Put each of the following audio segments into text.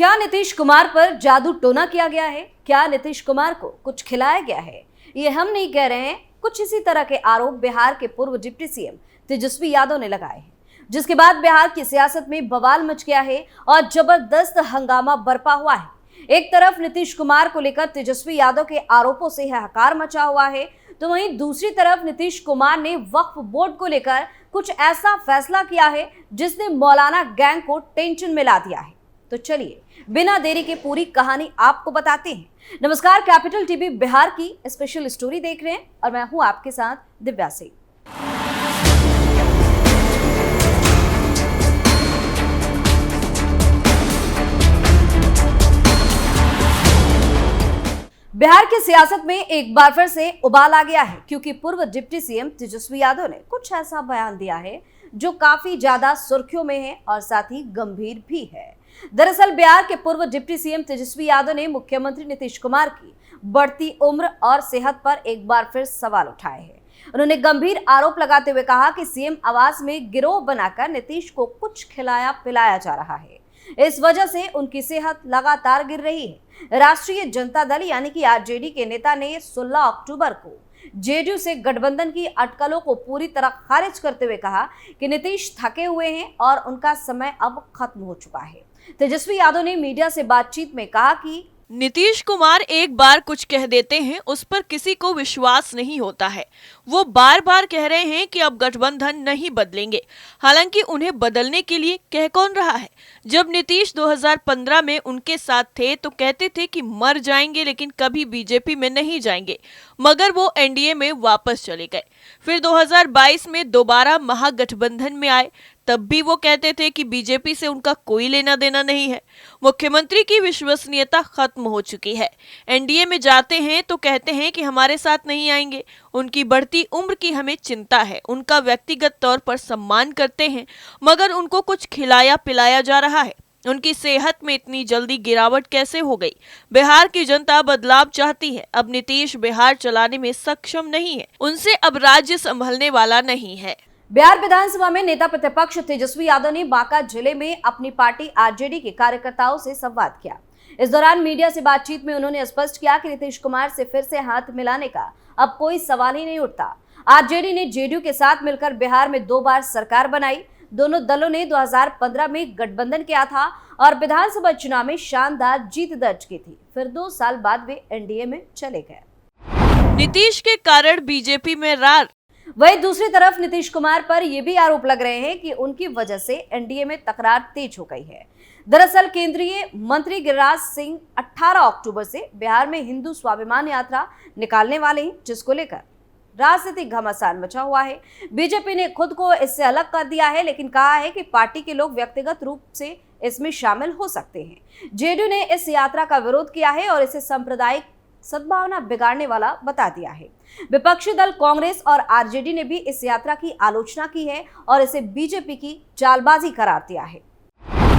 क्या नीतीश कुमार पर जादू टोना किया गया है? क्या नीतीश कुमार को कुछ खिलाया गया है? ये हम नहीं कह रहे हैं, कुछ इसी तरह के आरोप बिहार के पूर्व डिप्टी सीएम तेजस्वी यादव ने लगाए हैं, जिसके बाद बिहार की सियासत में बवाल मच गया है और जबरदस्त हंगामा बरपा हुआ है। एक तरफ नीतीश कुमार को लेकर तेजस्वी यादव के आरोपों से हाहाकार मचा हुआ है, तो वहीं दूसरी तरफ नीतीश कुमार ने वक्फ बोर्ड को लेकर कुछ ऐसा फैसला किया है जिसने मौलाना गैंग को टेंशन में ला दिया है। तो चलिए बिना देरी के पूरी कहानी आपको बताते हैं। नमस्कार, कैपिटल टीवी बिहार की स्पेशल स्टोरी देख रहे हैं और मैं हूं आपके साथ दिव्या सिंह। बिहार की सियासत में एक बार फिर से उबाल आ गया है, क्योंकि पूर्व डिप्टी सीएम तेजस्वी यादव ने कुछ ऐसा बयान दिया है जो काफी ज्यादा सुर्खियों में है और साथ ही गंभीर भी है। दरअसल बिहार के पूर्व डिप्टी सीएम तेजस्वी यादव ने मुख्यमंत्री नीतीश कुमार की बढ़ती उम्र और सेहत पर एक बार फिर सवाल उठाए हैं। उन्होंने गंभीर आरोप लगाते हुए कहा कि सीएम आवास में गिरोह बनाकर नीतीश को कुछ खिलाया पिलाया जा रहा है, इस वजह से उनकी सेहत लगातार गिर रही है। राष्ट्रीय जनता दल यानी कि आरजेडी के नेता ने 16 अक्टूबर को जेडीयू से गठबंधन की अटकलों को पूरी तरह खारिज करते हुए कहा कि नीतीश थके हुए हैं और उनका समय अब खत्म हो चुका है। तेजस्वी यादव ने मीडिया से बातचीत में कहा कि नीतीश कुमार एक बार कुछ कह देते हैं, उस पर किसी को विश्वास नहीं होता है। वो बार बार कह रहे हैं कि अब गठबंधन नहीं बदलेंगे, हालांकि उन्हें बदलने के लिए कह कौन रहा है। जब नीतीश 2015 में उनके साथ थे तो कहते थे कि मर जाएंगे लेकिन कभी बीजेपी में नहीं जाएंगे, मगर वो एनडीए में वापस चले गए। फिर 2022 में दोबारा महागठबंधन में आए, तब भी वो कहते थे कि बीजेपी से उनका कोई लेना देना नहीं है। मुख्यमंत्री की विश्वसनीयता खत्म हो चुकी है। एनडीए में जाते हैं तो कहते हैं कि हमारे साथ नहीं आएंगे। उनकी बढ़ती उम्र की हमें चिंता है। उनका व्यक्तिगत तौर पर सम्मान करते हैं, मगर उनको कुछ खिलाया पिलाया जा रहा है। उनकी सेहत में इतनी जल्दी गिरावट कैसे हो गई? बिहार की जनता बदलाव चाहती है। अब नीतीश बिहार चलाने में सक्षम नहीं है, उनसे अब राज्य संभलने वाला नहीं है। बिहार विधानसभा में नेता प्रतिपक्ष तेजस्वी यादव ने बांका जिले में अपनी पार्टी आरजेडी के कार्यकर्ताओं से संवाद किया। इस दौरान मीडिया से बातचीत में उन्होंने स्पष्ट किया कि नीतीश कुमार से फिर से हाथ मिलाने का अब कोई सवाल ही नहीं उठता। आरजेडी ने जेडीयू के साथ मिलकर बिहार में 2 बार सरकार बनाई। दोनों दलों ने 2015 में गठबंधन किया था और विधानसभा चुनाव में शानदार जीत दर्ज की थी। फिर 2 साल बाद वे एनडीए में चले गए। नीतीश के कारण बीजेपी में रार। वहीं दूसरी तरफ नीतीश कुमार पर यह भी आरोप लग रहे हैं कि उनकी वजह से एनडीए में तकरार तेज हो गई है। दरअसल केंद्रीय मंत्री गिरिराज सिंह 18 अक्टूबर से बिहार में हिंदू स्वाभिमान यात्रा निकालने वाले हैं, जिसको लेकर राजनीतिक घमासान मचा हुआ है। बीजेपी ने खुद को इससे अलग कर दिया है, लेकिन कहा है कि पार्टी के लोग व्यक्तिगत रूप से इसमें शामिल हो सकते हैं। जेडीयू ने इस यात्रा का विरोध किया है और इसे सांप्रदायिक सद्भावना बिगाड़ने वाला बता दिया है। विपक्षी दल कांग्रेस और आरजेडी ने भी इस यात्रा की आलोचना की है और इसे बीजेपी की चालबाजी करार दिया है।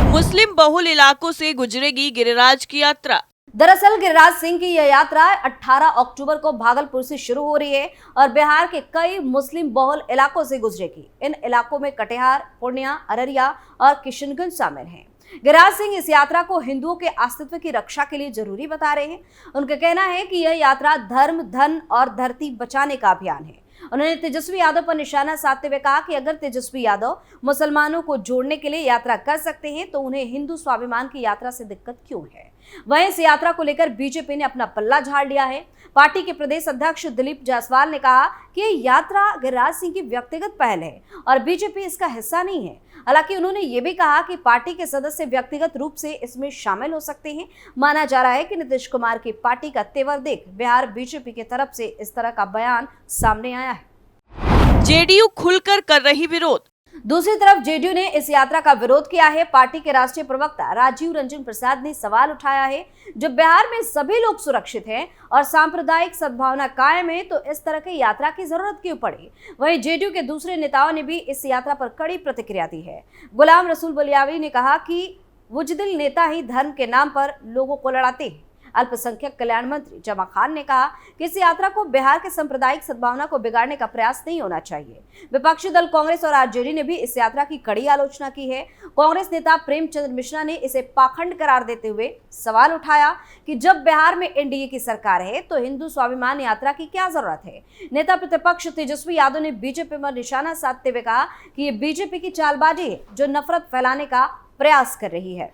मुस्लिम बहुल इलाकों से गुजरेगी गिरिराज की यात्रा। दरअसल गिरिराज सिंह की यह यात्रा 18 अक्टूबर को भागलपुर से शुरू हो रही है और बिहार के कई मुस्लिम बहुल इलाकों से गुजरेगी। इन इलाकों में कटिहार, पूर्णिया, अररिया और किशनगंज शामिल हैं। गिरिराज सिंह इस यात्रा को हिंदुओं के अस्तित्व की रक्षा के लिए जरूरी बता रहे हैं। उनका कहना है कि यह यात्रा धर्म, धन और धरती बचाने का अभियान है। उन्होंने तेजस्वी यादव पर निशाना साधते हुए कहा कि अगर तेजस्वी यादव मुसलमानों को जोड़ने के लिए यात्रा कर सकते हैं तो उन्हें हिंदू स्वाभिमान की यात्रा से दिक्कत क्यों है। वहीं इस यात्रा को लेकर बीजेपी ने अपना पल्ला झाड़ लिया है। पार्टी के प्रदेश अध्यक्ष दिलीप जायसवाल ने कहा कि यह यात्रा गिरिराज सिंह की व्यक्तिगत पहल है और बीजेपी इसका हिस्सा नहीं है। हालांकि उन्होंने ये भी कहा कि पार्टी के सदस्य व्यक्तिगत रूप से इसमें शामिल हो सकते हैं। माना जा रहा है कि नीतीश कुमार की पार्टी का तेवर देख बिहार बीजेपी की तरफ से इस तरह का बयान सामने आया है। जेडीयू खुलकर कर रही विरोध। दूसरी तरफ जेडीयू ने इस यात्रा का विरोध किया है। पार्टी के राष्ट्रीय प्रवक्ता राजीव रंजन प्रसाद ने सवाल उठाया है, जब बिहार में सभी लोग सुरक्षित हैं और सांप्रदायिक सद्भावना कायम है तो इस तरह की यात्रा की जरूरत क्यों पड़ी। वहीं जेडीयू के दूसरे नेताओं ने भी इस यात्रा पर कड़ी प्रतिक्रिया दी है। गुलाम रसूल बलियावी ने कहा कि बुजदिल नेता ही धर्म के नाम पर लोगों को लड़ाते हैं। अल्पसंख्यक कल्याण मंत्री जमा खान ने कहा कि इस यात्रा को बिहार के सांप्रदायिक सद्भावना को बिगाड़ने का प्रयास नहीं होना चाहिए। विपक्षी दल कांग्रेस और आरजेडी ने भी इस यात्रा की कड़ी आलोचना की है। कांग्रेस नेता प्रेमचंद्र मिश्रा ने इसे पाखंड करार देते हुए सवाल उठाया कि जब बिहार में एनडीए की सरकार है तो हिंदू स्वाभिमान यात्रा की क्या जरूरत है। नेता प्रतिपक्ष तेजस्वी यादव ने बीजेपी पर निशाना साधते हुए कहा कि ये बीजेपी की चालबाजी है जो नफरत फैलाने का प्रयास कर रही है।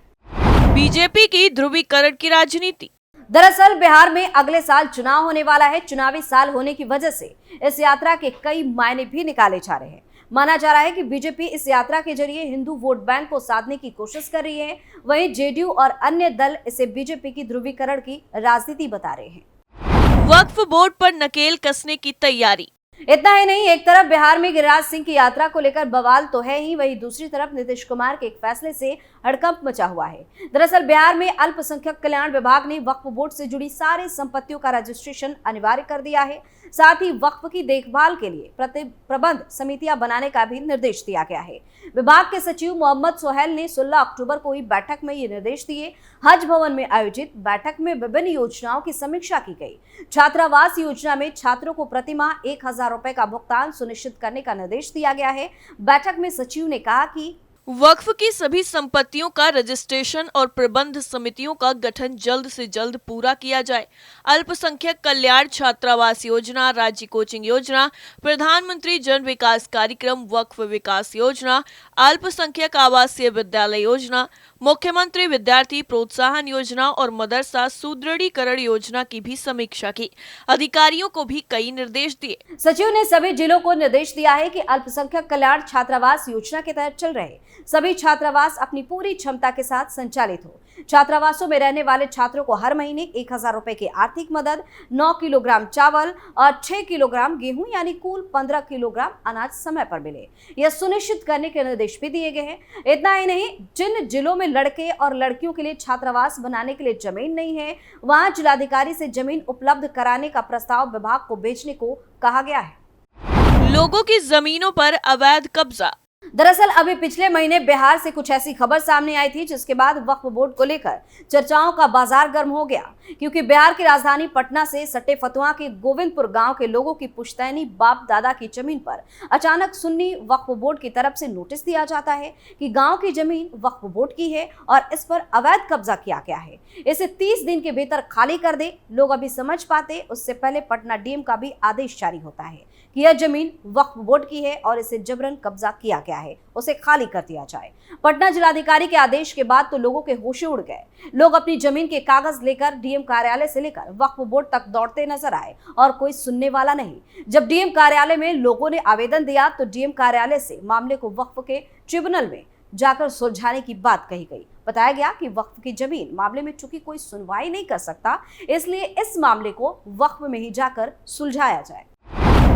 बीजेपी की ध्रुवीकरण की राजनीति। दरअसल बिहार में अगले साल चुनाव होने वाला है। चुनावी साल होने की वजह से इस यात्रा के कई मायने भी निकाले जा रहे हैं। माना जा रहा है कि बीजेपी इस यात्रा के जरिए हिंदू वोट बैंक को साधने की कोशिश कर रही है। वहीं जेडीयू और अन्य दल इसे बीजेपी की ध्रुवीकरण की राजनीति बता रहे हैं। वक्फ बोर्ड पर नकेल कसने की तैयारी। इतना ही नहीं, एक तरफ बिहार में गिरिराज सिंह की यात्रा को लेकर बवाल तो है ही, वहीं दूसरी तरफ नीतीश कुमार के एक फैसले से हड़कंप मचा हुआ है। दरअसल बिहार में अल्पसंख्यक कल्याण विभाग ने वक्फ बोर्ड से जुड़ी सारी संपत्तियों का रजिस्ट्रेशन अनिवार्य कर दिया है। साथ ही वक्फ की देखभाल के लिए प्रबंध समितियां बनाने का भी निर्देश दिया गया है। विभाग के सचिव मोहम्मद सोहेल ने 16 अक्टूबर को हुई बैठक में ये निर्देश दिए। हज भवन में आयोजित बैठक में विभिन्न योजनाओं की समीक्षा की गई। छात्रावास योजना में छात्रों को प्रतिमाह 1000 रुपए का भुगतान सुनिश्चित करने का निर्देश दिया गया है। बैठक में सचिव ने कहा कि वक्फ की सभी संपत्तियों का रजिस्ट्रेशन और प्रबंध समितियों का गठन जल्द से जल्द पूरा किया जाए। अल्पसंख्यक कल्याण छात्रावास योजना, राज्य कोचिंग योजना, प्रधानमंत्री जन विकास कार्यक्रम, वक्फ विकास योजना, अल्पसंख्यक आवासीय विद्यालय योजना, मुख्यमंत्री विद्यार्थी प्रोत्साहन योजना और मदरसा सुदृढ़ीकरण योजना की भी समीक्षा की। अधिकारियों को भी कई निर्देश दिए। सचिव ने सभी जिलों को निर्देश दिया है कि अल्पसंख्यक कल्याण छात्रावास योजना के तहत चल रहे सभी छात्रावास अपनी पूरी क्षमता के साथ संचालित हो। छात्रावासों में रहने वाले छात्रों को हर महीने 1000 रुपए की आर्थिक मदद, 9 किलोग्राम चावल और 6 किलोग्राम गेहूं यानी कुल 15 किलोग्राम अनाज समय पर मिले, यह सुनिश्चित करने के निर्देश भी दिए गए हैं। इतना ही नहीं, जिन जिलों में लड़के और लड़कियों के लिए छात्रावास बनाने के लिए जमीन नहीं है, वहां जिलाधिकारी से जमीन उपलब्ध कराने का प्रस्ताव विभाग को भेजने को कहा गया है। लोगों की जमीनों पर अवैध कब्जा। दरअसल अभी पिछले महीने बिहार से कुछ ऐसी खबर सामने आई थी जिसके बाद वक्फ बोर्ड को लेकर चर्चाओं का बाजार गर्म हो गया, क्योंकि बिहार की राजधानी पटना से सटे फतुहा के गोविंदपुर गांव के लोगों की पुश्तैनी बाप दादा की जमीन पर अचानक सुन्नी वक्फ बोर्ड की तरफ से नोटिस दिया जाता है कि गांव की जमीन वक्फ बोर्ड की है और इस पर अवैध कब्जा किया गया है, इसे 30 दिन के भीतर खाली कर दे। लोग अभी समझ पाते उससे पहले पटना डीएम का भी आदेश जारी होता है कि यह जमीन वक्फ बोर्ड की है और इसे जबरन कब्जा किया गया है, उसे खाली कर दिया जाए। पटना जिलाधिकारी के आदेश के बाद तो लोगों के होश उड़ गए। लोग अपनी जमीन के कागज लेकर डीएम कार्यालय से लेकर वक्फ बोर्ड तक दौड़ते नजर आए और कोई सुनने वाला नहीं। जब डीएम कार्यालय में लोगों ने आवेदन दिया तो डीएम कार्यालय से मामले को वक्फ के ट्रिब्यूनल में जाकर सुलझाने की बात कही गई। बताया गया कि वक्फ की जमीन मामले में चूंकि कोई सुनवाई नहीं कर सकता, इसलिए इस मामले को वक्फ में ही जाकर सुलझाया जाए।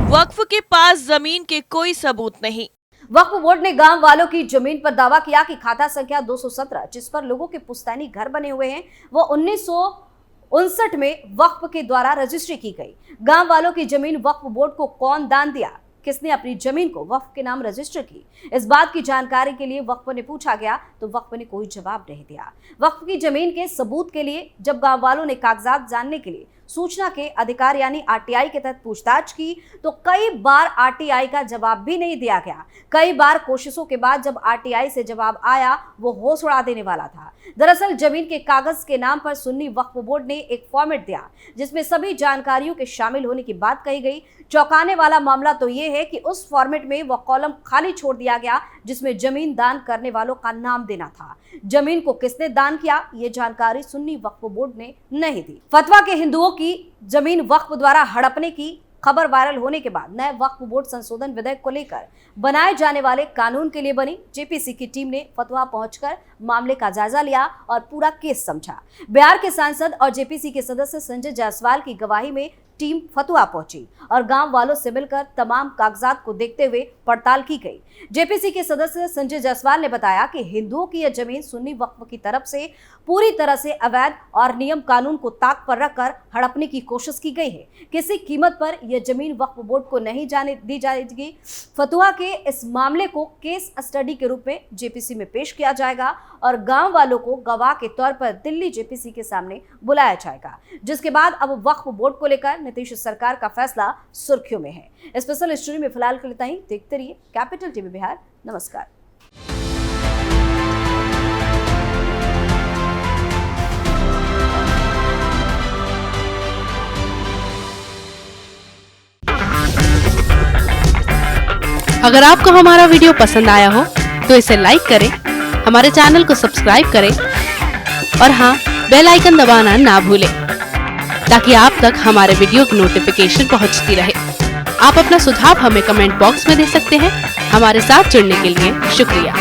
वक्फ के पास जमीन के कोई सबूत नहीं। वक्फ बोर्ड ने गांव वालों की जमीन पर दावा किया कि खाता संख्या 217 जिस पर लोगों के पुश्तैनी घर बने हुए हैं वो 1959 में वक्फ के द्वारा रजिस्ट्री की गई। गांव वालों की जमीन वक्फ बोर्ड को कौन दान दिया, किसने अपनी जमीन को वक्फ के नाम रजिस्टर की, इस बात की जानकारी के लिए वक्फ ने पूछा गया तो वक्फ ने कोई जवाब नहीं दिया। वक्फ की जमीन के सबूत के लिए जब गांव वालों ने कागजात जानने के लिए सूचना के अधिकार यानी आरटीआई के तहत पूछताछ की तो कई बार आरटीआई का जवाब भी नहीं दिया गया। कई बार कोशिशों के बाद जब आरटीआई से जवाब आया वो होश उड़ा देने वाला था। दरअसल जमीन के कागज के नाम पर सुन्नी वक्फ बोर्ड ने एक फॉर्मेट दिया जिसमें सभी जानकारियों के शामिल होने की बात कही गई। चौंकाने वाला मामला तो ये है कि उस फॉर्मेट में वह कॉलम खाली छोड़ दिया गया जिसमें जमीन दान करने वालों का नाम देना था। जमीन को किसने दान किया ये जानकारी सुन्नी वक्फ बोर्ड ने नहीं दी। फतवा के हिंदुओं की जमीन वक्फ द्वारा हड़पने की खबर वायरल होने के बाद नए वक्फ बोर्ड संशोधन विधेयक को लेकर बनाए जाने वाले कानून के लिए बनी जेपीसी की टीम ने फतवा पहुंचकर मामले का जायजा लिया और पूरा केस समझा। बिहार के सांसद और जेपीसी के सदस्य संजय जायसवाल की गवाही में टीम फतुहा पहुंची और गांव वालों से मिलकर तमाम कागजात को देखते हुए पड़ताल की गई। जेपीसी के सदस्य संजय जायसवाल ने बताया कि हिंदुओं की यह जमीन सुन्नी वक्फ की तरफ से पूरी तरह से अवैध और नियम कानून को ताक पर रखकर हड़पने की कोशिश की गई है। किसी कीमत पर यह जमीन वक्फ बोर्ड को नहीं जाने दी जाएगी। फतुहा के इस मामले को केस स्टडी के रूप में जेपीसी में पेश किया जाएगा और गांव वालों को गवाह के तौर पर दिल्ली जेपीसी के सामने बुलाया जाएगा, जिसके बाद अब वक्फ बोर्ड को लेकर नीतीश सरकार का फैसला सुर्खियों में है। स्पेशल स्टोरी में फिलहाल के लिए इतना ही। देखते रहिए कैपिटल टीवी बिहार। नमस्कार। अगर आपको हमारा वीडियो पसंद आया हो तो इसे लाइक करें, हमारे चैनल को सब्सक्राइब करें और हाँ, बेल आइकन दबाना ना भूलें ताकि आप तक हमारे वीडियो की नोटिफिकेशन पहुंचती रहे। आप अपना सुझाव हमें कमेंट बॉक्स में दे सकते हैं। हमारे साथ जुड़ने के लिए शुक्रिया।